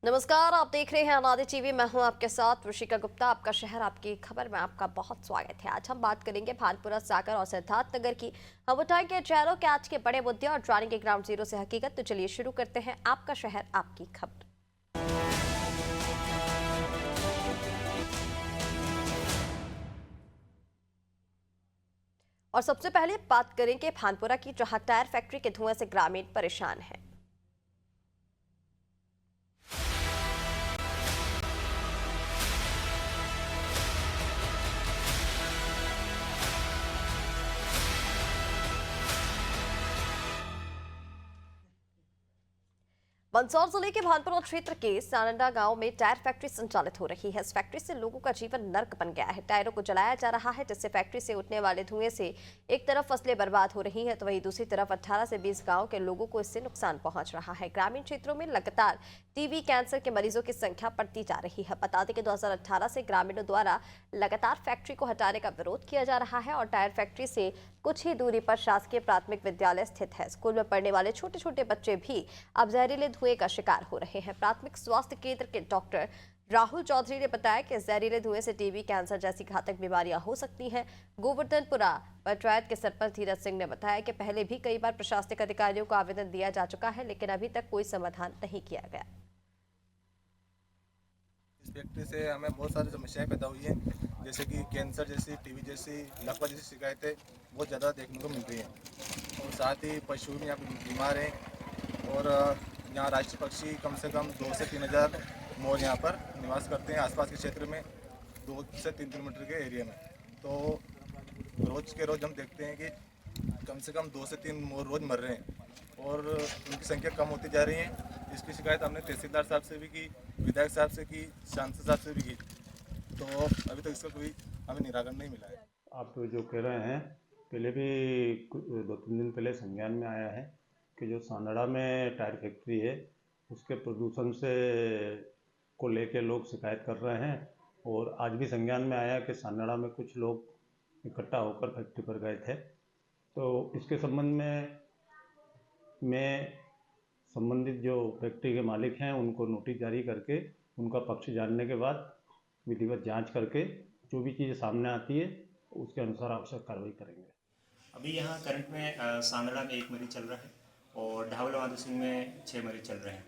नमस्कार, आप देख रहे हैं अनादि टीवी। मैं हूं आपके साथ ऋषिका गुप्ता। आपका शहर आपकी खबर में आपका बहुत स्वागत है। आज हम बात करेंगे भानपुरा, सागर और सिद्धार्थ नगर की। हम उठाएंगे शहरों के आज के बड़े मुद्दे और जानेंगे ग्राउंड जीरो से हकीकत। तो चलिए शुरू करते हैं आपका शहर आपकी खबर। और सबसे पहले बात करेंगे भानपुरा की, जहां टायर फैक्ट्री के धुएं से ग्रामीण परेशान है। मंदसौर जिले के भानपुरा क्षेत्र के सानंदा गांव में टायर फैक्ट्री संचालित हो रही है। इस फैक्ट्री से लोगों का जीवन नर्क बन गया है। टायरों को जलाया जा रहा है, जिससे फैक्ट्री से उठने वाले धुएं से एक तरफ फसलें बर्बाद हो रही हैं, तो वहीं दूसरी तरफ 18 से 20 गांव के लोगों को इससे नुकसान पहुंच रहा है। ग्रामीण क्षेत्रों में लगातार टीबी कैंसर के मरीजों की संख्या बढ़ती जा रही है। बता दें कि 2018 से ग्रामीणों द्वारा लगातार फैक्ट्री को हटाने का विरोध किया जा रहा है और टायर फैक्ट्री से कुछ ही दूरी पर शासकीय प्राथमिक विद्यालय स्थित है। स्कूल में पढ़ने वाले छोटे छोटे बच्चे भी अब जहरीले धुएं का शिकार हो रहे हैं। प्राथमिक स्वास्थ्य केंद्र के डॉक्टर राहुल चौधरी ने बताया कि जहरीले धुएं से टीबी, कैंसर जैसी घातक बीमारियां हो सकती हैं। गोवर्धनपुरा पंचायत के सरपंच धीरज सिंह ने बताया कि पहले भी कई बार प्रशासनिक अधिकारियों को आवेदन दिया जा चुका है, लेकिन अभी तक कोई समाधान नहीं किया गया। इस फैक्ट्री से हमें बहुत सारी समस्याएं पैदा हुई हैं, जैसे कि कैंसर जैसी, टीबी जैसी, लकवा जैसी शिकायतें बहुत ज़्यादा देखने को मिल रही हैं। और साथ ही पशु भी यहाँ पे बीमार हैं। और यहाँ राष्ट्रीय पक्षी कम से कम 2 से 3 हज़ार मोर यहाँ पर निवास करते हैं आसपास के क्षेत्र में, 2 से 3 किलोमीटर के एरिया में। तो रोज़ के रोज़ हम देखते हैं कि कम से कम 2 से 3 मोर रोज़ मर रहे हैं और उनकी संख्या कम होती जा रही है। इसकी शिकायत हमने तहसीलदार साहब से भी की, विधायक साहब से की, सांसद साहब से भी की, तो अभी तक इसका कोई हमें निराकरण नहीं मिला है। आप जो कह रहे हैं, पहले भी 2-3 दिन पहले संज्ञान में आया है कि जो सानड़ा में टायर फैक्ट्री है उसके प्रदूषण से को लेके लोग शिकायत कर रहे हैं। और आज भी संज्ञान में आया कि सानड़ा में कुछ लोग इकट्ठा होकर फैक्ट्री पर गए थे। तो इसके संबंध में मैं संबंधित जो फैक्ट्री के मालिक हैं उनको नोटिस जारी करके उनका पक्ष जानने के बाद विधिवत जांच करके जो भी चीज़ सामने आती है उसके अनुसार आवश्यक कार्रवाई करेंगे। अभी यहाँ करंट में सांदड़ा में 1 मरीज चल रहा है और ढावला माधो सिंह में 6 मरीज चल रहे हैं।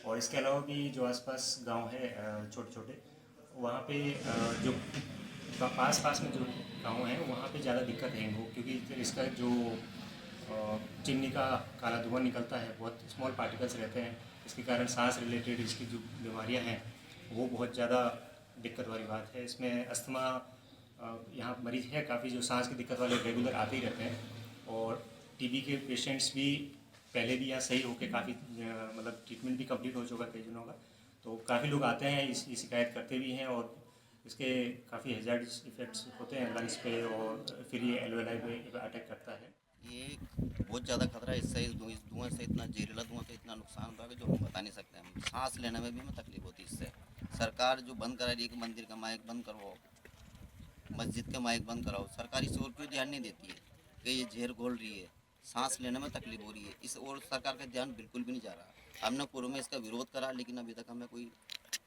और इसके अलावा भी जो आसपास गांव है छोटे छोटे, वहाँ पे जो पास में जो गांव हैं वहाँ पे ज़्यादा दिक्कत है इनको, क्योंकि इसका जो चिमनी का काला धुआं निकलता है, बहुत स्मॉल पार्टिकल्स रहते हैं। इसके कारण सांस रिलेटेड इसकी जो बीमारियाँ हैं वो बहुत ज़्यादा दिक्कत वाली बात है। इसमें अस्थमा यहाँ मरीज है काफ़ी, जो सांस की दिक्कत वाले रेगुलर आते ही रहते हैं। और टीबी के पेशेंट्स भी पहले भी यहाँ सही होकर काफ़ी मतलब ट्रीटमेंट भी कंप्लीट हो चुका कई जनों का। तो काफ़ी लोग आते हैं, इसकी शिकायत करते भी हैं और इसके काफ़ी हैज़ार्डस इफ़ेक्ट्स होते हैं लंग्स पे और फिर ये एल्वेलाई पे अटैक करता है। ये बहुत ज़्यादा खतरा है। इससे इस धुआं से इतना जहरीला धुआं से इतना नुकसान होता है जो हम बता नहीं सकते। हम सांस लेने में भी हमें तकलीफ होती है इससे। सरकार जो बंद करा रही है कि मंदिर का माइक बंद करवाओ, मस्जिद के माइक बंद कराओ, सरकार इस ओर क्यों ध्यान नहीं देती है कि ये जहर घोल रही है, सांस लेने में तकलीफ हो रही है। इस ओर सरकार का ध्यान बिल्कुल भी नहीं जा रहा। हमने पूर्व में इसका विरोध करा, लेकिन अभी तक हमें कोई,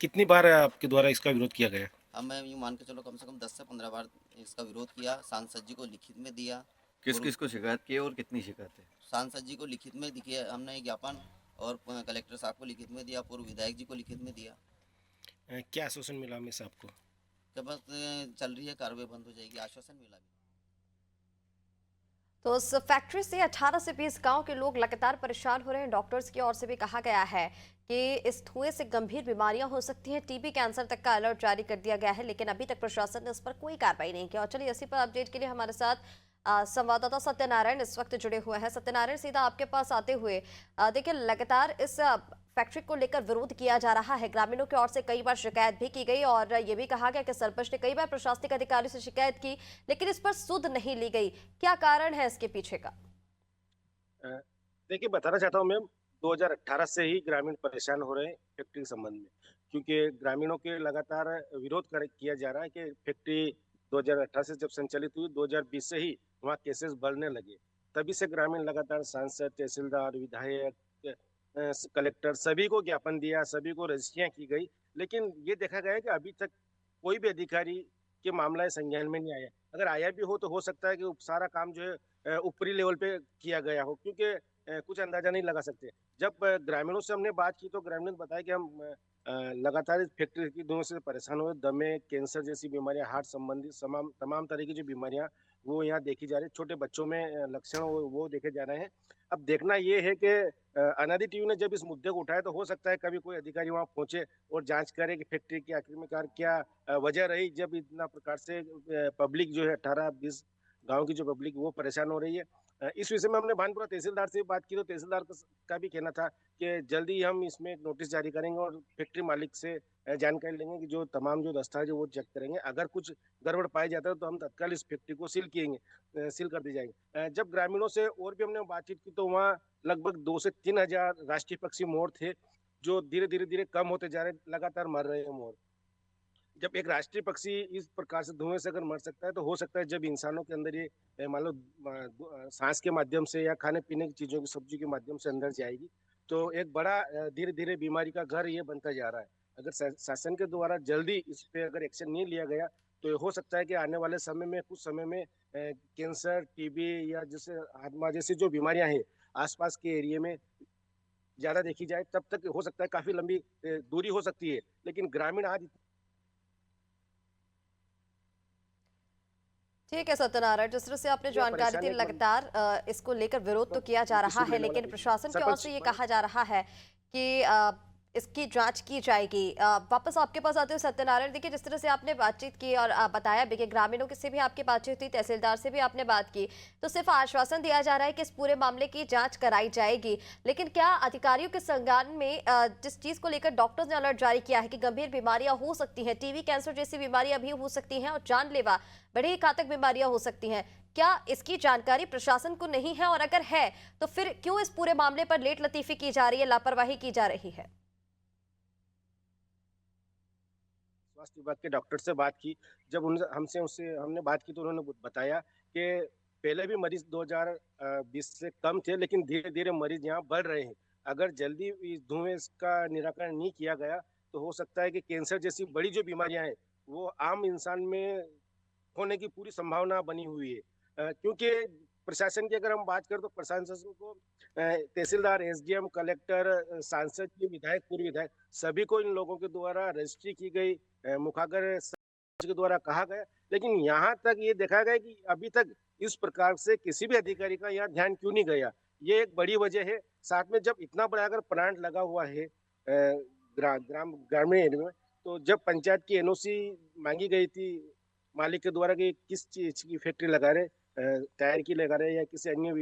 कितनी बार आपके द्वारा इसका विरोध किया गया? हमें यूँ मान के चलो कम से कम 10 से 15 बार इसका विरोध किया। सांसद जी को लिखित में दिया। किस किस को शिकायत की और कितनी शिकायत है? सांसद जी को लिखित में दिया हमने ज्ञापन, और कलेक्टर साहब को लिखित में दिया, पूर्व विधायक जी को लिखित में दिया। क्या आश्वासन मिला हमें साहब को? कि बस चल रही है, कार्रवाई बंद हो जाएगी, आश्वासन मिला भी। तो उस फैक्ट्री से 18 से 20 गांव के लोग लगातार परेशान हो रहे हैं। डॉक्टर्स की ओर से भी कहा गया है कि इस धुएं से गंभीर बीमारियां हो सकती हैं। टीबी, कैंसर तक का अलर्ट जारी कर दिया गया है, लेकिन अभी तक प्रशासन ने इस पर कोई कार्रवाई नहीं की। और चलिए इसी पर अपडेट के लिए हमारे साथ संवाददाता सत्यनारायण इस वक्त जुड़े हुए हैं। सत्यनारायण, सीधा आपके पास आते हुए देखिए, लगातार इस फैक्ट्री को लेकर विरोध किया जा रहा है। ग्रामीणों की ओर से कई बार शिकायत भी की गई और ये भी कहा गया कि सरपंच ने कई बार प्रशासनिक अधिकारी से शिकायत की, लेकिन इस पर सुध नहीं ली गई। क्या कारण है इसके पीछे का? देखिए, बताना चाहता हूँ मैम, 2018 से ही ग्रामीण परेशान हो रहे हैं फैक्ट्री के संबंध में, क्योंकि ग्रामीणों के लगातार विरोध किया जा रहा है कि फैक्ट्री 2018 से जब संचालित हुई, 2020 से ही वहाँ केसेस बढ़ने लगे। तभी से ग्रामीण लगातार सांसद, तहसीलदार, विधायक कलेक्टर सभी को ज्ञापन दिया, सभी को रजिस्ट्रियां की गई, लेकिन ये देखा गया कि अभी तक कोई भी अधिकारी के मामला संज्ञान में नहीं आया। अगर आया भी हो तो हो सकता है कि सारा काम जो है ऊपरी लेवल पे किया गया हो, क्योंकि कुछ अंदाजा नहीं लगा सकते। जब ग्रामीणों से हमने बात की तो ग्रामीणों ने बताया कि हम लगातार इस फैक्ट्री की धुएं से परेशान हुए, दमे, कैंसर जैसी बीमारियां, हार्ट संबंधी तमाम तरह की जो बीमारियां वो यहाँ देखी जा रही है। छोटे बच्चों में लक्षण वो देखे जा रहे हैं। अब देखना ये है कि अनादि टीवी ने जब इस मुद्दे को उठाया तो हो सकता है कभी कोई अधिकारी वहां पहुंचे और जांच करे कि फैक्ट्री की आखिरकार क्या वजह रही, जब इतना प्रकार से पब्लिक जो है 18-20 गांव की जो पब्लिक वो परेशान हो रही है। इस विषय में हमने भानपुरा तहसीलदार से बात की तो तहसीलदार का भी कहना था कि जल्दी हम इसमें एक नोटिस जारी करेंगे और फैक्ट्री मालिक से जानकारी लेंगे कि जो तमाम जो दस्तावेज वो चेक करेंगे। अगर कुछ गड़बड़ पाया जाता है तो हम तत्काल इस फैक्ट्री को सील कर दी जाएंगे। जब ग्रामीणों से और भी हमने बातचीत की तो वहाँ लगभग 2 से 3 हजार राष्ट्रीय पक्षी मोर थे, जो धीरे धीरे कम होते जा रहे, लगातार मर रहे हैं मोर। जब एक राष्ट्रीय पक्षी इस प्रकार से धुएं से अगर मर सकता है तो हो सकता है जब इंसानों के अंदर ये मान लो सांस के माध्यम से या खाने पीने की चीजों की सब्जी के माध्यम से अंदर जाएगी तो एक बड़ा धीरे धीरे बीमारी का घर ये बनता जा रहा है। अगर शासन के द्वारा जल्दी इस पे अगर एक्शन नहीं लिया गया तो हो सकता है कि आने वाले समय में कुछ समय में कैंसर, टीबी या जैसे आत्मा जैसी जो बीमारियां हैं आसपास के एरिया में ज्यादा देखी जाए। तब तक हो सकता है काफी लंबी दूरी हो सकती है, लेकिन ग्रामीण आज ठीक है सत्यनारायण, जिस तरह से आपने जानकारी दी, लगातार इसको लेकर विरोध तो किया जा रहा है, लेकिन प्रशासन की ओर से ये कहा जा रहा है कि इसकी जांच की जाएगी। वापस आपके पास आते हुए सत्यनारायण, देखिए जिस तरह से आपने बातचीत की और बताया भी कि ग्रामीणों से भी आपकी बातचीत हुई, तहसीलदार से भी आपने बात की, तो सिर्फ आश्वासन दिया जा रहा है कि इस पूरे मामले की जांच कराई जाएगी, लेकिन क्या अधिकारियों के संज्ञान में जिस चीज को लेकर डॉक्टर्स ने अलर्ट जारी किया है कि गंभीर बीमारियां हो सकती हैं, टीबी, कैंसर जैसी बीमारियां भी हो सकती हैं और जानलेवा बड़ी घातक बीमारियां हो सकती हैं, क्या इसकी जानकारी प्रशासन को नहीं है? और अगर है तो फिर क्यों इस पूरे मामले पर लेट लतीफी की जा रही है, लापरवाही की जा रही है? स्वास्थ्य विभाग के डॉक्टर से बात की, जब हमने बात की तो उन्होंने बताया कि पहले भी मरीज 2020 से कम थे, लेकिन धीरे धीरे मरीज यहाँ बढ़ रहे हैं। अगर जल्दी इस धुएं का निराकरण नहीं किया गया तो हो सकता है कि कैंसर जैसी बड़ी जो बीमारियां हैं वो आम इंसान में होने की पूरी संभावना बनी हुई है। क्योंकि प्रशासन की अगर हम बात करें तो प्रशासन को तहसीलदार, एसडीएम, कलेक्टर, सांसद, विधायक, पूर्व विधायक सभी को इन लोगों के द्वारा रजिस्ट्री की गई, मुखागर के द्वारा कहा गया, लेकिन यहाँ तक ये देखा गया कि अभी तक इस प्रकार से किसी भी अधिकारी का यहाँ ध्यान क्यों नहीं गया, ये एक बड़ी वजह है। साथ में जब इतना बड़ा अगर प्लांट लगा हुआ है ग्रामीण एरिया में, तो जब पंचायत की एनओसी मांगी गई थी मालिक के द्वारा कि किस चीज की फैक्ट्री लगा रहे, टायर की लगा रहे या किसी अन्य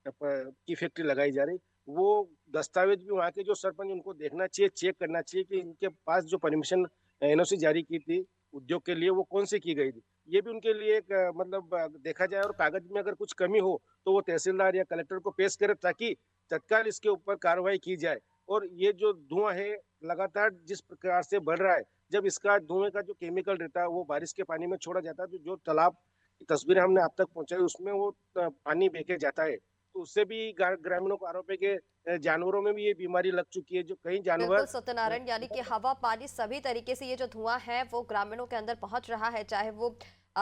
की फैक्ट्री लगाई जा रही, वो दस्तावेज भी वहाँ के जो सरपंच उनको देखना चाहिए, चेक करना चाहिए कि इनके पास जो परमिशन एनओसी जारी की थी उद्योग के लिए वो कौन सी की गई थी। ये भी उनके लिए एक मतलब देखा जाए, और कागज में अगर कुछ कमी हो तो वो तहसीलदार या कलेक्टर को पेश करे ताकि तत्काल इसके ऊपर कार्रवाई की जाए। और ये जो धुआं है लगातार जिस प्रकार से बढ़ रहा है, जब इसका धुएं का जो केमिकल रहता है वो बारिश के पानी में छोड़ा जाता है तो जो तालाब की तस्वीरें हमने आप तक पहुंचाई उसमें वो पानी बहके जाता है, तो उससे भी ग्रामीणों को आरोप है कि जानवरों में भी ये बीमारी लग चुकी है। जो कई जानवर बिल्कुल सत्यनारायण, यानी कि हवा, पानी, सभी तरीके से ये जो धुआं है वो ग्रामीणों के अंदर पहुंच रहा है, चाहे वो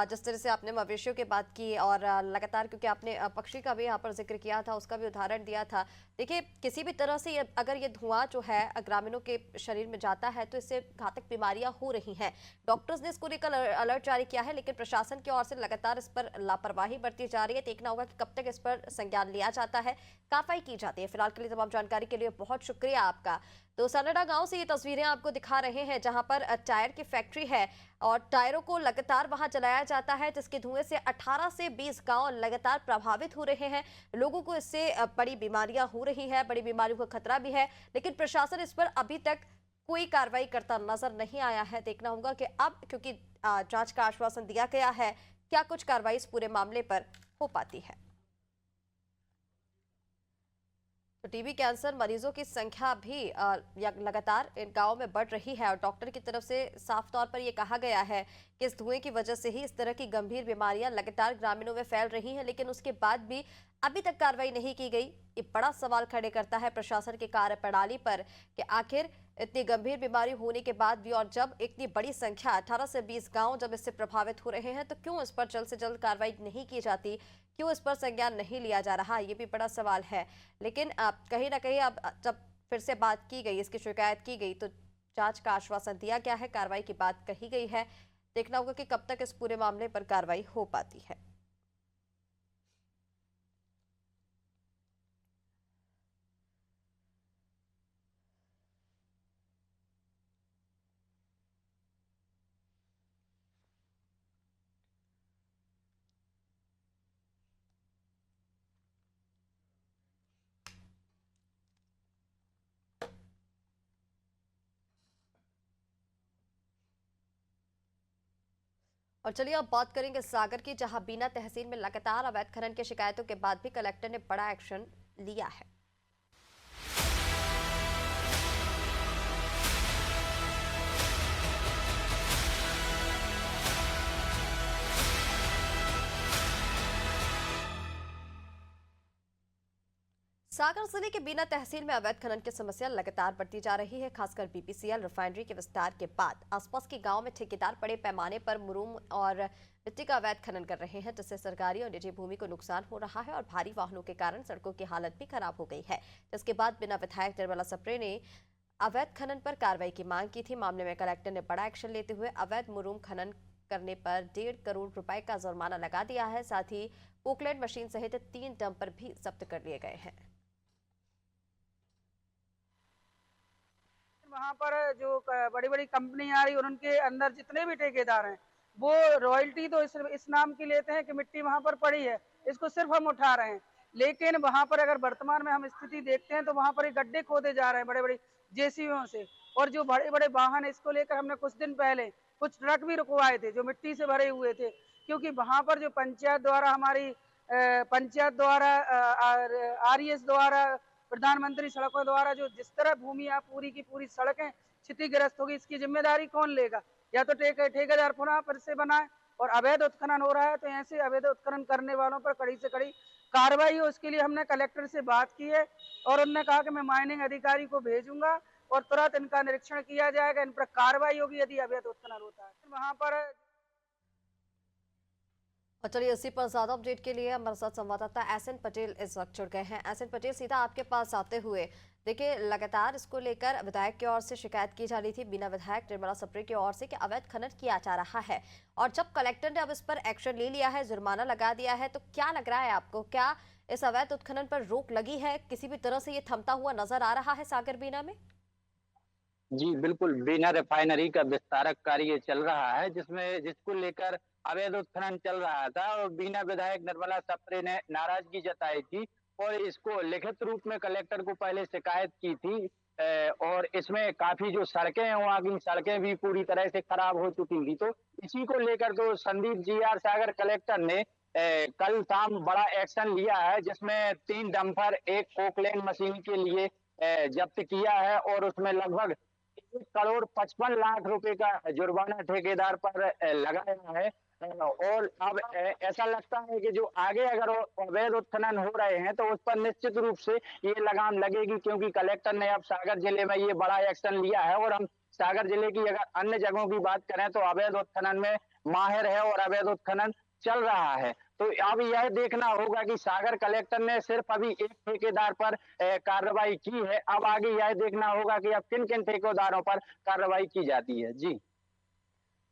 जिस तरह से आपने मवेशियों की बात की और लगातार, क्योंकि आपने पक्षी का भी यहाँ पर जिक्र किया था, उसका भी उदाहरण दिया था। देखिए किसी भी तरह से अगर ये धुआं जो है ग्रामीणों के शरीर में जाता है तो इससे घातक बीमारियां हो रही हैं। डॉक्टर्स ने इसको लेकर अलर्ट जारी किया है, लेकिन प्रशासन की ओर से लगातार इस पर लापरवाही बरती जा रही है। देखना होगा कि कब तक इस पर संज्ञान लिया जाता है, कार्रवाई की जाती है। फिलहाल के लिए तमाम जानकारी के लिए बहुत शुक्रिया आपका। तो सनडा गांव से ये तस्वीरें आपको दिखा रहे हैं जहां पर टायर की फैक्ट्री है और टायरों को लगातार वहां जलाया जाता है, जिसके धुएं से 18 से 20 गांव लगातार प्रभावित हो रहे हैं। लोगों को इससे बड़ी बीमारियां हो रही है, बड़ी बीमारियों का खतरा भी है, लेकिन प्रशासन इस पर अभी तक कोई कार्रवाई करता नजर नहीं आया है। देखना होगा कि अब, क्योंकि जांच का आश्वासन दिया गया है, क्या कुछ कार्रवाई इस पूरे मामले पर हो पाती है। तो टीबी कैंसर मरीजों की संख्या भी लगातार इन गांवों में बढ़ रही है और डॉक्टर की तरफ से साफ तौर पर यह कहा गया है कि इस धुएं की वजह से ही इस तरह की गंभीर बीमारियां लगातार ग्रामीणों में फैल रही हैं, लेकिन उसके बाद भी अभी तक कार्रवाई नहीं की गई। ये बड़ा सवाल खड़े करता है प्रशासन की कार्यप्रणाली पर कि आखिर इतनी गंभीर बीमारी होने के बाद भी और जब इतनी बड़ी संख्या 18 से 20 गांव जब इससे प्रभावित हो रहे हैं तो क्यों इस पर जल्द से जल्द कार्रवाई नहीं की जाती, क्यों इस पर संज्ञान नहीं लिया जा रहा, ये भी बड़ा सवाल है। लेकिन कहीं ना कहीं अब जब फिर से बात की गई, इसकी शिकायत की गई तो जांच का आश्वासन दिया गया है, कार्रवाई की बात कही गई है। देखना होगा कि कब तक इस पूरे मामले पर कार्रवाई हो पाती है। और चलिए अब बात करेंगे सागर की, जहां बीना तहसील में लगातार अवैध खनन की शिकायतों के बाद भी कलेक्टर ने बड़ा एक्शन लिया है। सागर जिले के बीना तहसील में अवैध खनन की समस्या लगातार बढ़ती जा रही है। खासकर बीपीसीएल रिफाइनरी के विस्तार के बाद आसपास के गांव में ठेकेदार बड़े पैमाने पर मुरूम और मिट्टी का अवैध खनन कर रहे हैं, जिससे सरकारी और निजी भूमि को नुकसान हो रहा है और भारी वाहनों के कारण सड़कों की हालत भी खराब हो गई है। जिसके बाद बिना विधायक निर्मला सप्रे ने अवैध खनन पर कार्रवाई की मांग की थी। मामले में कलेक्टर ने बड़ा एक्शन लेते हुए अवैध मुरूम खनन करने पर 1.5 करोड़ रुपए का जुर्माना लगा दिया है। साथ ही पोकलैंड मशीन सहित 3 डंपर भी जब्त कर लिए गए हैं। वहाँ पर जो बड़ी बड़ी कंपनी आ रही है और उनके अंदर जितने भी ठेकेदार हैं वो रॉयल्टी तो इस नाम की लेते हैं कि मिट्टी वहाँ पर पड़ी है, इसको सिर्फ हम उठा रहे हैं। लेकिन वहाँ पर अगर वर्तमान में हम स्थिति देखते हैं तो वहाँ पर गड्ढे खोदे जा रहे हैं बड़े बड़े जेसीबियों से, और जो बड़े बड़े वाहन, इसको लेकर हमने कुछ दिन पहले कुछ ट्रक भी रुकवाए थे जो मिट्टी से भरे हुए थे, क्योंकि वहाँ पर जो पंचायत द्वारा हमारी पंचायत द्वारा RES द्वारा प्रधानमंत्री सड़कों द्वारा जो जिस तरह भूमि आप पूरी की पूरी सड़कें क्षतिग्रस्त होगी, इसकी जिम्मेदारी कौन लेगा? या तो ठेकेदार पुनः फिर से बनाए, और अवैध उत्खनन हो रहा है तो ऐसे अवैध उत्खनन करने वालों पर कड़ी से कड़ी कार्रवाई हो। उसके लिए हमने कलेक्टर से बात की है और उन्होंने कहा कि मैं माइनिंग अधिकारी को भेजूंगा और तुरंत इनका निरीक्षण किया जाएगा, इन पर कार्रवाई होगी यदि अवैध उत्खनन होता है। वहाँ पर और चलिए इसी पर ज्यादा अपडेट के लिए हमारे साथ संवाददाता SN पटेल इस वक्त जुड़ गए हैं। SN पटेल, सीधा आपके पास आते हुए, देखिए लगातार इसको लेकर विधायक की ओर से शिकायत की जा रही थी, बिना विधायक निर्मला सप्रे की ओर से, कि अवैध खनन किया जा रहा है, और जब कलेक्टर ने अब इस पर एक्शन ले लिया है, जुर्माना लगा दिया है, तो क्या लग रहा है आपको? क्या इस अवैध उत्खनन पर रोक लगी है? किसी भी तरह से ये थमता हुआ नजर आ रहा है सागर बीना में? जी बिल्कुल, बीना रिफाइनरी का विस्तारक कार्य चल रहा है जिसको लेकर अवैध उत्खनन चल रहा था और बीना विधायक निर्मला सप्रे ने नाराजगी जताई थी और इसको लिखित रूप में कलेक्टर को पहले शिकायत की थी। और इसमें काफी जो सड़कें हैं वहाँ की सड़कें भी पूरी तरह से खराब हो चुकी थी, तो इसी को लेकर तो संदीप GR सागर कलेक्टर ने कल शाम बड़ा एक्शन लिया है, जिसमें 3 डंपर, एक पोकलैंड मशीन के लिए जब्त किया है और उसमें लगभग 1 करोड़ 55 लाख रुपए का जुर्माना ठेकेदार पर लगाया है। और अब ऐसा लगता है कि जो आगे अगर अवैध उत्खनन हो रहे हैं तो उस पर निश्चित रूप से ये लगाम लगेगी, क्योंकि कलेक्टर ने अब सागर जिले में ये बड़ा एक्शन लिया है। और हम सागर जिले की अगर अन्य जगहों की बात करें तो अवैध उत्खनन में माहिर है और अवैध उत्खनन चल रहा है। तो अब यह देखना होगा कि सागर कलेक्टर ने सिर्फ अभी एक ठेकेदार पर कार्रवाई की है, अब आगे यह देखना होगा कि अब किन किन ठेकेदारों पर कार्रवाई की जाती है। जी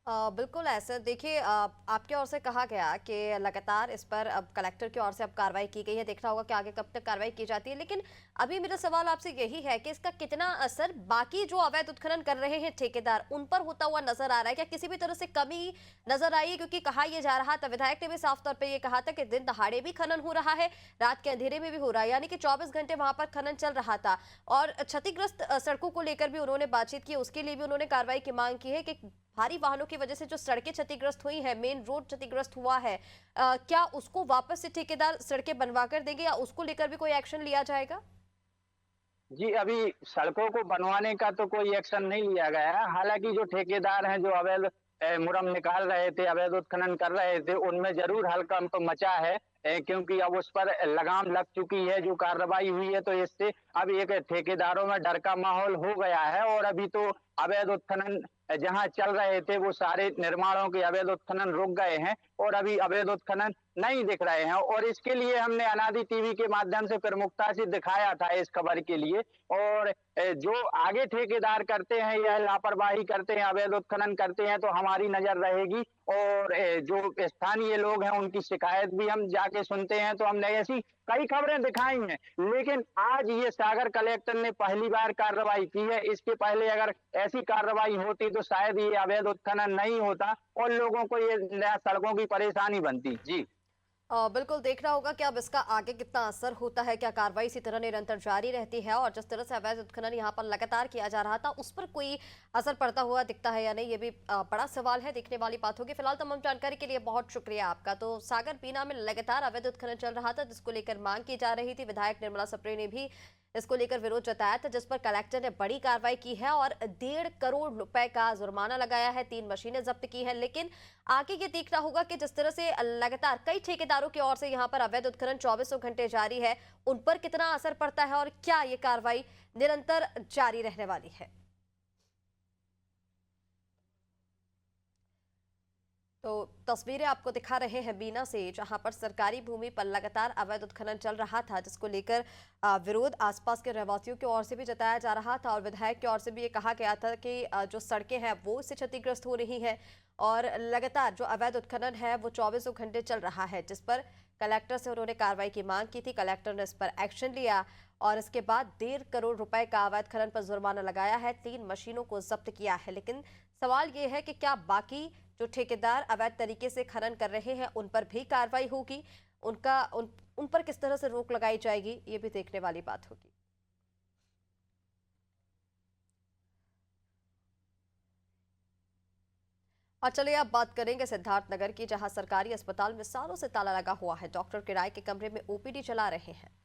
बिल्कुल ऐसा, देखिए आपके ओर से कहा गया कि लगातार इस पर अब कलेक्टर की ओर से अब कार्रवाई की गई है, देखना होगा कि आगे कब तक कार्रवाई की जाती है। लेकिन अभी मेरा सवाल आपसे यही है कि इसका कितना असर बाकी जो अवैध उत्खनन कर रहे हैं ठेकेदार, उन पर होता हुआ नजर आ रहा है? क्या किसी भी तरह से कमी नजर आई है? क्योंकि कहा यह जा रहा था, विधायक ने भी साफ तौर पर यह कहा था कि दिन दहाड़े भी खनन हो रहा है, रात के अंधेरे में भी हो रहा है, यानी कि 24 घंटे वहां पर खनन चल रहा था। और क्षतिग्रस्त सड़कों को लेकर भी उन्होंने बातचीत की, उसके लिए भी उन्होंने कार्रवाई की मांग की है कि भारी वाहनों की वजह से जो सड़कें क्षतिग्रस्त हुई है, मेन रोड क्षतिग्रस्त हुआ है, क्या उसको वापस से ठेकेदार सड़कें बनवा कर देंगे या उसको लेकर भी कोई एक्शन लिया जाएगा? जी, अभी सड़कों को बनवाने का तो कोई एक्शन नहीं लिया गया है। हालाँकि जो ठेकेदार हैं, जो अवैध मुरम निकाल रहे थे, अवैध उत्खनन कर रहे थे, उनमें ज़रूर हड़कंप मचा है, क्योंकि अब उस पर लगाम लग चुकी है, जो कार्रवाई हुई है, तो इससे अब एक ठेकेदारों में डर का माहौल हो गया है। और अभी तो अवैध उत्खनन जहाँ चल रहे थे, वो सारे निर्माणों के अवैध उत्खनन रुक गए हैं और अभी अवैध उत्खनन नहीं दिख रहे हैं। और इसके लिए हमने अनादि टीवी के माध्यम से प्रमुखता से दिखाया था इस खबर के लिए। और जो आगे ठेकेदार करते हैं या लापरवाही करते हैं, अवैध उत्खनन करते हैं, तो हमारी नजर रहेगी। और जो स्थानीय लोग हैं, उनकी शिकायत भी हम जाके सुनते हैं। तो हमने ऐसी कई खबरें दिखाई हैं, लेकिन आज ये सागर कलेक्टर ने पहली बार कार्रवाई की है। इसके पहले अगर ऐसी कार्रवाई होती तो शायद ये अवैध उत्खनन नहीं होता और लोगों को ये सड़कों की परेशानी बनती। जी बिल्कुल देखना होगा कि अब इसका आगे कितना असर होता है, क्या कार्रवाई इसी तरह निरंतर जारी रहती है और जिस तरह से अवैध उत्खनन यहाँ पर लगातार किया जा रहा था उस पर कोई असर पड़ता हुआ दिखता है या नहीं, ये भी बड़ा सवाल है, देखने वाली बात होगी। फिलहाल तमाम जानकारी के लिए बहुत शुक्रिया आपका। तो सागर बीना में लगातार अवैध उत्खनन चल रहा था, जिसको लेकर मांग की जा रही थी। विधायक निर्मला सप्रे ने भी इसको लेकर विरोध जताया था, जिस पर कलेक्टर ने बड़ी कार्रवाई की है और 1.5 करोड़ रुपए का जुर्माना लगाया है, 3 मशीनें जब्त की है। लेकिन आगे ये देखना होगा कि जिस तरह से लगातार कई ठेकेदारों की ओर से यहाँ पर अवैध उत्खनन 24 घंटे जारी है, उन पर कितना असर पड़ता है और क्या ये कार्रवाई निरंतर जारी रहने वाली है। तो तस्वीरें आपको दिखा रहे हैं बीना से, जहां पर सरकारी भूमि पर लगातार अवैध उत्खनन चल रहा था, जिसको लेकर विरोध आसपास के रहवासियों की ओर से भी जताया जा रहा था और विधायक की ओर से भी ये कहा गया था कि जो सड़कें हैं वो इससे क्षतिग्रस्त हो रही हैं और लगातार जो अवैध उत्खनन है वो 24 घंटे चल रहा है, जिस पर कलेक्टर से उन्होंने कार्रवाई की मांग की थी। कलेक्टर ने इस पर एक्शन लिया और इसके बाद 1.5 करोड़ रुपए का अवैध खनन पर जुर्माना लगाया है, 3 मशीनों को जब्त किया है। लेकिन सवाल ये है कि क्या बाकी जो ठेकेदार अवैध तरीके से खनन कर रहे हैं उन पर भी कार्रवाई होगी, उन पर किस तरह से रोक लगाई जाएगी, ये भी देखने वाली बात होगी। और चलिए अब बात करेंगे सिद्धार्थनगर की, जहां सरकारी अस्पताल में सालों से ताला लगा हुआ है। डॉक्टर किराए के कमरे में ओपीडी चला रहे हैं।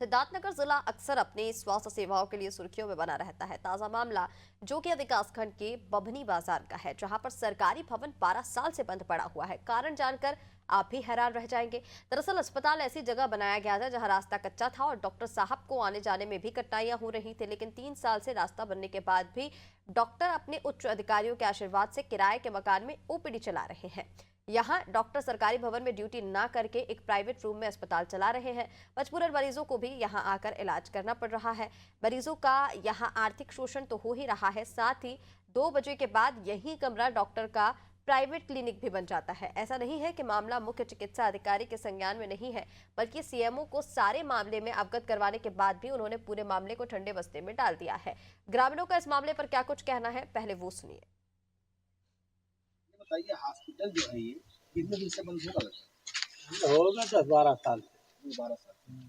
सिद्धार्थनगर जिला अक्सर अपनी स्वास्थ्य सेवाओं के लिए सुर्खियों में बना रहता है। ताजा मामला जोगिया विकासखंड के बभनी बाजार का है, जहां पर सरकारी भवन 12 साल से बंद पड़ा हुआ है। कारण जानकर आप भी हैरान रह जाएंगे। दरअसल अस्पताल ऐसी जगह बनाया गया था जहां रास्ता कच्चा था और डॉक्टर साहब को आने जाने में भी कठिनाइयां हो रही थी। लेकिन 3 साल से रास्ता बनने के बाद भी डॉक्टर अपने उच्च अधिकारियों के आशीर्वाद से किराए के मकान में ओपीडी चला रहे हैं। यहाँ डॉक्टर सरकारी भवन में ड्यूटी ना करके एक प्राइवेट रूम में अस्पताल चला रहे हैं। मजबूरन मरीजों को भी यहाँ आकर इलाज करना पड़ रहा है। मरीजों का यहाँ आर्थिक शोषण तो हो ही रहा है, साथ ही 2 बजे के बाद यही कमरा डॉक्टर का प्राइवेट क्लिनिक भी बन जाता है। ऐसा नहीं है कि मामला मुख्य चिकित्सा अधिकारी के संज्ञान में नहीं है, बल्कि सीएमओ को सारे मामले में अवगत करवाने के बाद भी उन्होंने पूरे मामले को ठंडे बस्ते में डाल दिया है। ग्रामीणों का इस मामले पर क्या कुछ कहना है, पहले वो सुनिए। बताइए, हॉस्पिटल जो है ये कितने दिन से बंद होगा? होगा 10-12 साल से। 12 साल।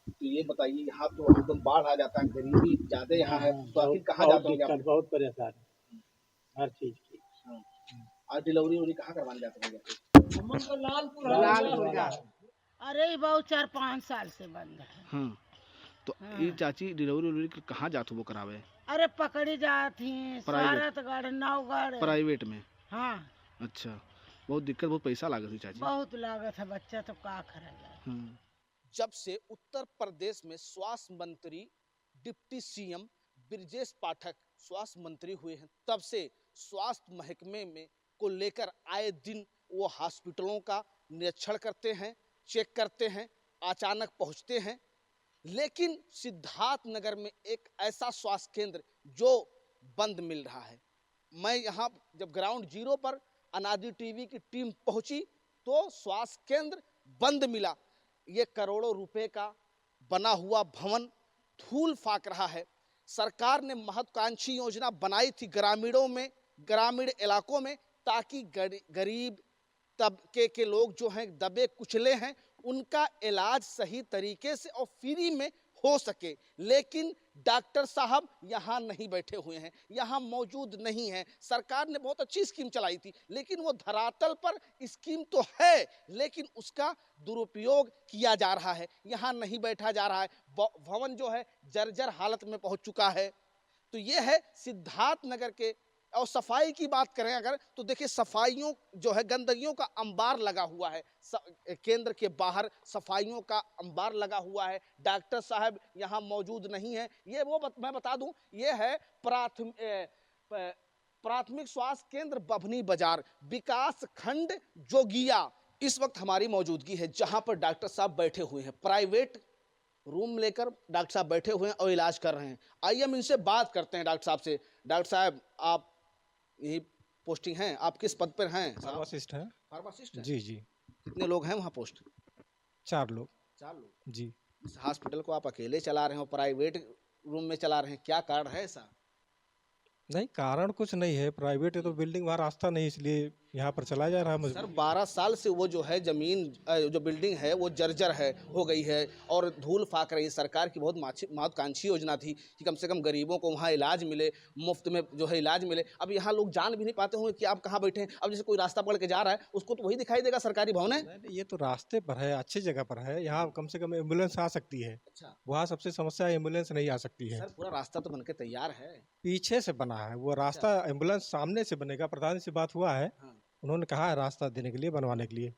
तो ये बताइए, यहाँ तो एकदम बाढ़ आ जाता है, गरीबी ज्यादा यहाँ है, तो आखिर कहाँ जाते होंगे आप? बहुत परेशान है हर चीज की। आज डिलीवरी कहाँ करवाने जाते होंगे? लालपुर। अरे बहुत 4-5 साल से बंद है। तो ये चाची डिलीवरी कहाँ जाते वो करावे? अरे पकड़ी जाती स्वारतगढ़, नवगढ़ प्राइवेट में। हाँ। अच्छा, बहुत दिक्कत, बहुत पैसा लागत है चाची। बहुत लागत है, बच्चा तो का करेगा। जब से उत्तर प्रदेश में स्वास्थ्य मंत्री डिप्टी सीएम ब्रजेश पाठक स्वास्थ्य मंत्री हुए हैं, तब से स्वास्थ्य महकमे में को लेकर आए दिन वो हॉस्पिटलों का निरीक्षण करते हैं, चेक करते हैं, अचानक पहुंचते हैं। लेकिन सिद्धार्थनगर में एक ऐसा स्वास्थ्य केंद्र जो बंद मिल रहा है। मैं यहाँ जब ग्राउंड जीरो पर अनादि टीवी की टीम पहुंची तो स्वास्थ्य केंद्र बंद मिला। ये करोड़ों रुपए का बना हुआ भवन धूल फाक रहा है। सरकार ने महत्वाकांक्षी योजना बनाई थी ग्रामीण इलाकों में, ताकि गरीब तबके के लोग जो हैं दबे कुचले हैं उनका इलाज सही तरीके से और फ्री में हो सके। लेकिन डॉक्टर साहब यहाँ नहीं बैठे हुए हैं, यहाँ मौजूद नहीं हैं। सरकार ने बहुत अच्छी स्कीम चलाई थी, लेकिन वो धरातल पर स्कीम तो है, लेकिन उसका दुरुपयोग किया जा रहा है, यहाँ नहीं बैठा जा रहा है। भवन जो है जर्जर हालत में पहुंच चुका है। तो ये है सिद्धार्थ नगर के। और सफाई की बात करें अगर, तो देखिए सफाइयों जो है, गंदगियों का अंबार लगा हुआ है। केंद्र के बाहर सफाइयों का अंबार लगा हुआ है। डॉक्टर साहब यहाँ मौजूद नहीं है। ये मैं बता दूं, ये है प्राथमिक स्वास्थ्य केंद्र बभनी बाजार, विकास खंड जोगिया। इस वक्त हमारी मौजूदगी है जहां पर डॉक्टर साहब बैठे हुए हैं, प्राइवेट रूम लेकर डॉक्टर साहब बैठे हुए हैं और इलाज कर रहे हैं। आइए हम इनसे बात करते हैं डॉक्टर साहब से। डॉक्टर साहब, आप यही पोस्टिंग हैं, आप किस पद पर हैं? फार्मासिस्ट हैं। फार्मासिस्ट हैं? जी जी। कितने लोग हैं वहाँ पोस्ट? 4 लोग। 4 लोग जी। इस हॉस्पिटल को आप अकेले चला रहे हो, प्राइवेट रूम में चला रहे हैं, क्या कारण है ऐसा? नहीं, कारण कुछ नहीं है, प्राइवेट है तो बिल्डिंग वहाँ रास्ता नहीं, इसलिए यहाँ पर चला जा रहा है। सर 12 साल से वो जो है जमीन, जो बिल्डिंग है वो जर्जर है, हो गई है और धूल फाक रही है। सरकार की बहुत महत्वाकांक्षी योजना थी कि कम से कम गरीबों को वहाँ इलाज मिले, मुफ्त में जो है इलाज मिले। अब यहाँ लोग जान भी नहीं पाते होंगे कि आप कहाँ बैठे हैं। अब जैसे कोई रास्ता पकड़ के जा रहा है, उसको तो वही दिखाई देगा सरकारी भवन है। ये तो रास्ते पर है, अच्छी जगह पर है, यहाँ कम से कम एम्बुलेंस आ सकती है। अच्छा। वहाँ सबसे समस्या एम्बुलेंस नहीं आ सकती है। सर पूरा रास्ता तो बनके तैयार है, पीछे से बना है वो रास्ता। एम्बुलेंस सामने से बनेगा, प्रधान से बात हुआ है। उन्होंने कहा है रास्ता देने के लिए, बनवाने के लिए।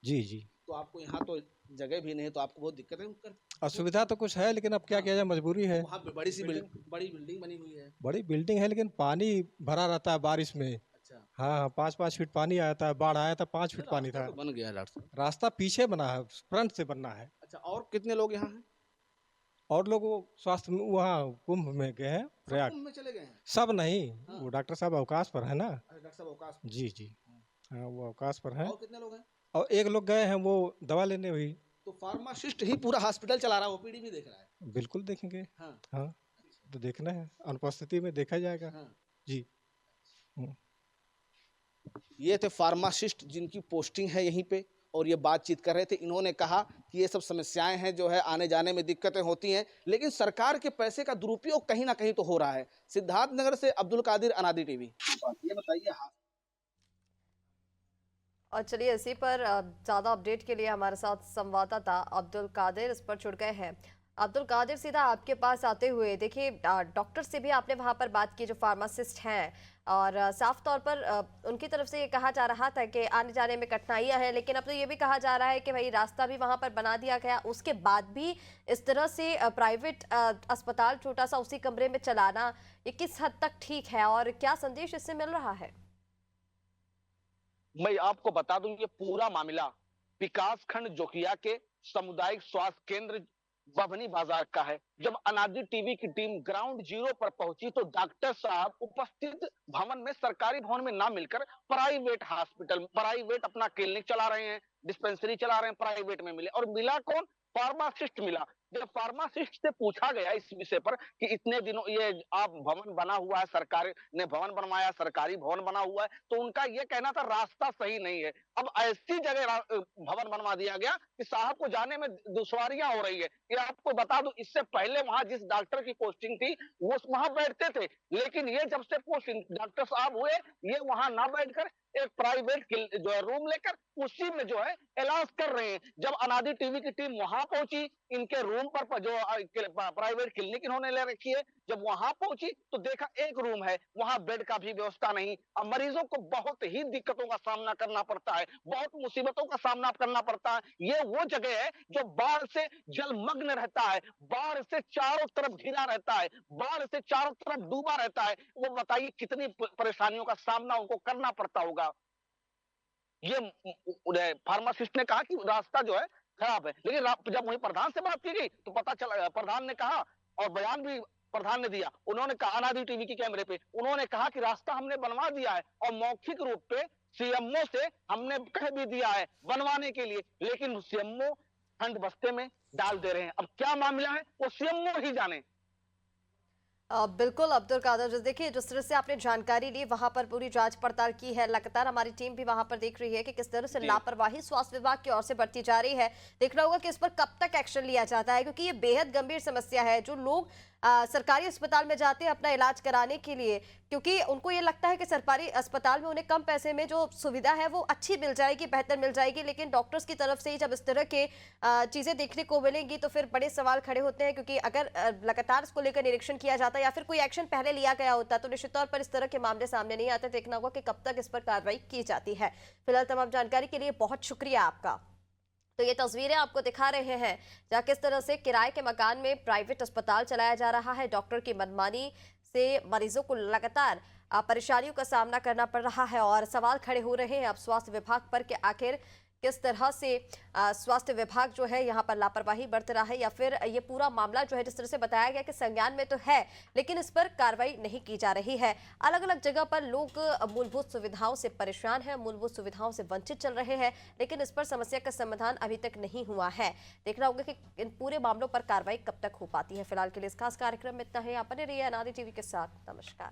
जी जी। तो आपको यहाँ तो जगह भी नहीं है, तो आपको बहुत दिक्कत है। असुविधा तो कुछ है, लेकिन अब क्या किया जाए, मजबूरी है। वहाँ पे बड़ी बिल्डिंग बनी हुई है। बड़ी बिल्डिंग है, लेकिन पानी भरा रहता है बारिश में। अच्छा। हाँ, 5-5 फीट पानी आया था, बाढ़ आया था, 5 फीट पानी था। तो बन गया डॉक्टर साहब। रास्ता पीछे बना है, फ्रंट से बनना है। अच्छा, और कितने लोग यहाँ हैं? और लोग वो स्वास्थ्य में वहाँ कुंभ में गए हैं, प्रयाग में चले गए हैं। सब नहीं, वो डॉक्टर साहब अवकाश पर है ना। डॉक्टर साहब अवकाश पर। जी जी। हाँ, वो अवकाश पर है। और कितने लोग हैं? और एक लोग गए हैं वो दवा लेने हुई। तो फार्मासिस्ट ही पूरा हॉस्पिटल चला रहा है, ओपीडी भी देख रहा है? बिल्कुल देखेंगे। हाँ। हाँ, तो देखना है, अनुपस्थिति में देखा जाएगा। हाँ। जी। ये थे फार्मासिस्ट जिनकी पोस्टिंग है यहीं पे, और ये बातचीत कर रहे थे। इन्होंने कहा कि ये सब समस्याएं हैं जो है, आने जाने में दिक्कतें होती हैं, लेकिन सरकार के पैसे का दुरुपयोग कहीं ना कहीं तो हो रहा है। सिद्धार्थ नगर से अब्दुल कादिर, अनादि टीवी। ये बताइए। और चलिए इसी पर ज़्यादा अपडेट के लिए हमारे साथ संवाददाता अब्दुल कादिर इस पर जुड़ गए हैं। अब्दुल कादिर, सीधा आपके पास आते हुए, देखिए डॉक्टर से भी आपने वहाँ पर बात की जो फार्मासिस्ट हैं, और साफ तौर पर उनकी तरफ से ये कहा जा रहा था कि आने जाने में कठिनाइयाँ हैं, लेकिन अब तो ये भी कहा जा रहा है कि भाई रास्ता भी वहाँ पर बना दिया गया, उसके बाद भी इस तरह से प्राइवेट अस्पताल छोटा सा उसी कमरे में चलाना, ये किस हद तक ठीक है और क्या संदेश इससे मिल रहा है? मैं आपको बता दूं, ये पूरा मामला विकास खंड जोकिया के सामुदायिक स्वास्थ्य केंद्र बभनी बाजार का है। जब अनादि टीवी की टीम ग्राउंड जीरो पर पहुंची तो डॉक्टर साहब उपस्थित भवन में, सरकारी भवन में ना मिलकर प्राइवेट हॉस्पिटल, प्राइवेट अपना क्लिनिक चला रहे हैं, डिस्पेंसरी चला रहे हैं, प्राइवेट में मिले। और मिला कौन? फार्मासिस्ट मिला। जब फार्मासिस्ट से पूछा गया इस विषय पर कि इतने दिनों ये आप भवन बना हुआ है, सरकार ने भवन बनवाया, सरकारी भवन बना हुआ है, तो उनका ये कहना था रास्ता सही नहीं है। अब ऐसी जगह भवन बनवा दिया गया कि साहब को जाने में दुश्वारियां हो रही है। ये आपको बता दूं, इससे पहले वहां जिस डॉक्टर की पोस्टिंग थी वो वहां बैठते थे, लेकिन ये जब से पोस्टिंग डॉक्टर साहब हुए, ये वहां ना बैठकर एक प्राइवेट जो है रूम लेकर उसी में जो है इलाज कर रहे हैं। जब अनादि टीवी की टीम वहां पहुंची, इनके रूम पर जो प्राइवेट क्लिनिक इन्होंने ले रखी है, जब वहां पहुंची तो देखा एक रूम है, वहां बेड का भी व्यवस्था नहीं। अब मरीजों को बहुत ही दिक्कतों का सामना करना पड़ता है, बहुत मुसीबतों का सामना करना पड़ता है। ये वो जगह है जो बाढ़ से जलमग्न रहता है, बाढ़ से चारों तरफ घिरा रहता है, बाढ़ से चारों तरफ डूबा रहता है। वो बताइए कितनी परेशानियों का सामना उनको करना पड़ता होगा। ये फार्मासिस्ट ने कहा कि रास्ता जो है खराब है, लेकिन जब वही प्रधान से बात की गई तो पता चला, प्रधान ने कहा और बयान भी प्रधान ने दिया, उन्होंने कहा अनादि टीवी की कैमरे पे, उन्होंने कहा कि रास्ता हमने बनवा दिया है और मौखिक रूप पे सीएमओ से हमने कह भी दिया है बनवाने के लिए, लेकिन सीएमओ खंड बस्ते में डाल दे रहे हैं। अब क्या मामला है वो सीएमओ ही जाने। बिल्कुल अब्दुल कादर जी, देखिए जिस तरह से आपने जानकारी ली, वहां पर पूरी जांच पड़ताल की है, लगातार हमारी टीम भी वहां पर देख रही है कि किस तरह से लापरवाही स्वास्थ्य विभाग की ओर से बढ़ती जा रही है। देखना होगा कि इस पर कब तक एक्शन लिया जाता है, क्योंकि ये बेहद गंभीर समस्या है। जो लोग सरकारी अस्पताल में जाते हैं अपना इलाज कराने के लिए, क्योंकि उनको ये लगता है कि सरकारी अस्पताल में उन्हें कम पैसे में जो सुविधा है वो अच्छी मिल जाएगी, बेहतर मिल जाएगी, लेकिन डॉक्टर्स की तरफ से ही जब इस तरह के चीजें देखने को मिलेंगी तो फिर बड़े सवाल खड़े होते हैं। क्योंकि अगर लगातार इसको लेकर निरीक्षण किया जाता या फिर कोई एक्शन पहले लिया गया होता तो निश्चित तौर पर इस तरह के मामले सामने नहीं आते। देखना होगा कि कब तक इस पर कार्रवाई की जाती है। फिलहाल तमाम जानकारी के लिए बहुत शुक्रिया आपका। तो ये तस्वीरें आपको दिखा रहे हैं जहाँ किस तरह से किराए के मकान में प्राइवेट अस्पताल चलाया जा रहा है। डॉक्टर की मनमानी से मरीजों को लगातार परेशानियों का सामना करना पड़ रहा है और सवाल खड़े हो रहे हैं अब स्वास्थ्य विभाग पर कि आखिर किस तरह से स्वास्थ्य विभाग जो है यहाँ पर लापरवाही बरत रहा है, या फिर ये पूरा मामला जो है जिस तरह से बताया गया कि संज्ञान में तो है लेकिन इस पर कार्रवाई नहीं की जा रही है। अलग अलग जगह पर लोग मूलभूत सुविधाओं से परेशान हैं, मूलभूत सुविधाओं से वंचित चल रहे हैं, लेकिन इस पर समस्या का समाधान अभी तक नहीं हुआ है। देखना होगा कि इन पूरे मामलों पर कार्रवाई कब तक हो पाती है। फिलहाल के लिए इस खास कार्यक्रम में इतना ही। आप बने रहिए अनादि टीवी के साथ। नमस्कार।